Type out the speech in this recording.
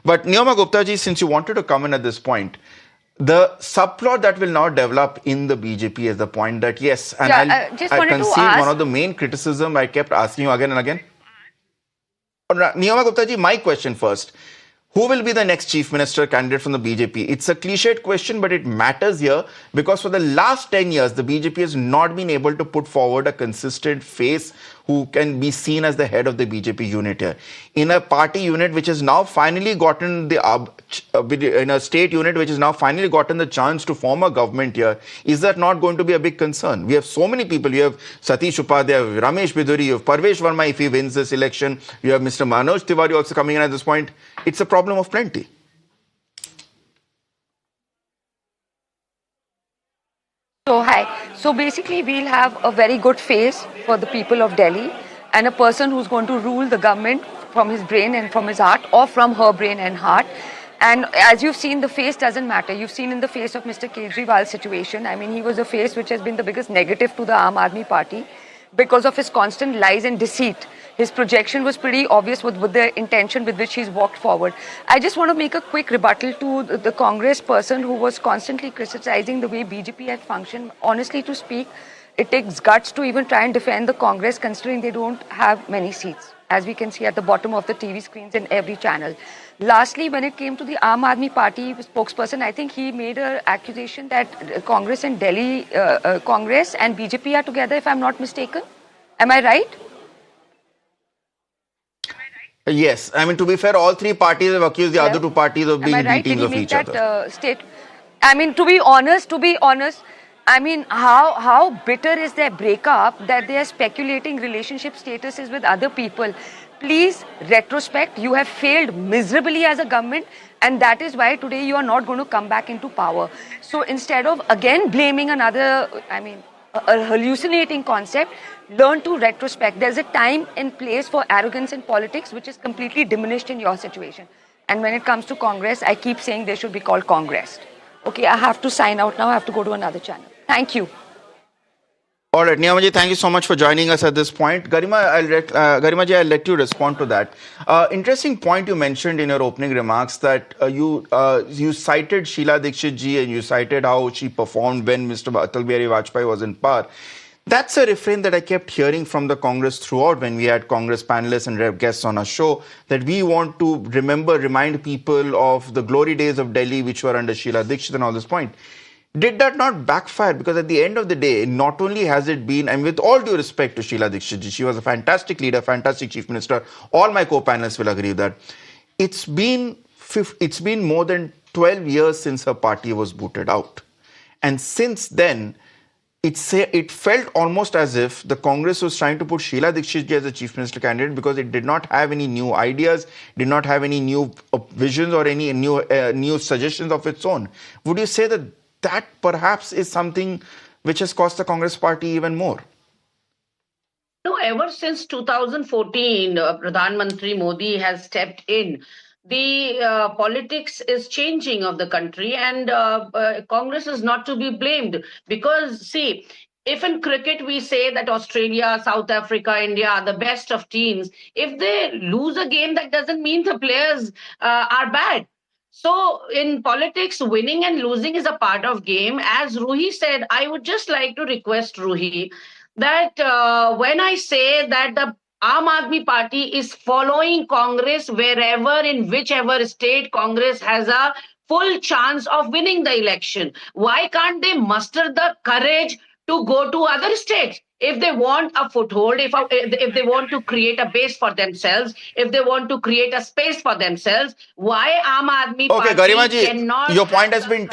But Neoma Gupta ji, since you wanted to come in at this point, the subplot that will now develop in the BJP is the point that yes, and I'll concede one of the main criticism I kept asking you again and again. Neoma Gupta ji, my question first. Who will be the next chief minister candidate from the BJP? It's a cliched question, but it matters here because for the last 10 years, the BJP has not been able to put forward a consistent face who can be seen as the head of the BJP unit here. In a party unit which has now finally gotten in a state unit which has now finally gotten the chance to form a government here, is that not going to be a big concern? We have so many people. You have Satish Upadhyay, Ramesh Biduri, you have Parvesh Verma if he wins this election. You have Mr. Manoj Tiwari also coming in at this point. It's a problem of plenty. So, hi. So basically, we'll have a very good face for the people of Delhi and a person who's going to rule the government from his brain and from his heart, or from her brain and heart. And as you've seen, the face doesn't matter. You've seen in the face of Mr. Kejriwal's situation. I mean, he was a face which has been the biggest negative to the Aam Aadmi Party because of his constant lies and deceit. His projection was pretty obvious with the intention with which he's walked forward. I just want to make a quick rebuttal to the Congress person who was constantly criticizing the way BJP had functioned. Honestly, to speak, it takes guts to even try and defend the Congress, considering they don't have many seats, as we can see at the bottom of the TV screens in every channel. Lastly, when it came to the Aam Aadmi Party spokesperson, I think he made an accusation that Congress and Delhi, Congress and BJP are together, if I'm not mistaken. Am I right? Yes, I mean, to be fair, all three parties have accused the other two parties of being B teams of each other. I mean, to be honest, I mean, how bitter is their breakup that they are speculating relationship statuses with other people? Please, retrospect, you have failed miserably as a government, and that is why today you are not going to come back into power. So instead of again blaming another, I mean, a hallucinating concept, learn to retrospect. There's a time and place for arrogance in politics which is completely diminished in your situation. And when it comes to Congress, I keep saying they should be called Congress. Okay, I have to sign out now. I have to go to another channel. Thank you. All right, Neoma ji, thank you so much for joining us at this point. Garima ji, I'll let you respond to that. Interesting point you mentioned in your opening remarks that you cited Sheila Dikshit ji and you cited how she performed when Mr. Atal Bihari Vajpayee was in power. That's a refrain that I kept hearing from the Congress throughout when we had Congress panelists and guests on our show, that we want to remind people of the glory days of Delhi, which were under Sheila Dikshit and all this point. Did that not backfire? Because at the end of the day, not only has it been, and with all due respect to Sheila Dikshit ji, she was a fantastic leader, fantastic chief minister. All my co-panelists will agree with that. It's been more than 12 years since her party was booted out. And since then, it felt almost as if the Congress was trying to put Sheila Dikshit ji as a chief minister candidate because it did not have any new ideas, did not have any new visions or any new suggestions of its own. Would you say that perhaps is something which has cost the Congress party even more? No, ever since 2014, Pradhan Mantri Modi has stepped in. The politics is changing of the country, and Congress is not to be blamed because, see, if in cricket we say that Australia, South Africa, India are the best of teams, if they lose a game, that doesn't mean the players are bad. So in politics, winning and losing is a part of game. As Ruhi said, I would just like to request Ruhi that when I say that the Aam Aadmi Party is following Congress wherever, in whichever state Congress has a full chance of winning the election, why can't they muster the courage to go to other states? If they want a foothold, if they want to create a base for themselves, if they want to create a space for themselves, why Aam Aadmi Party Garima ji, cannot... your point has been taken.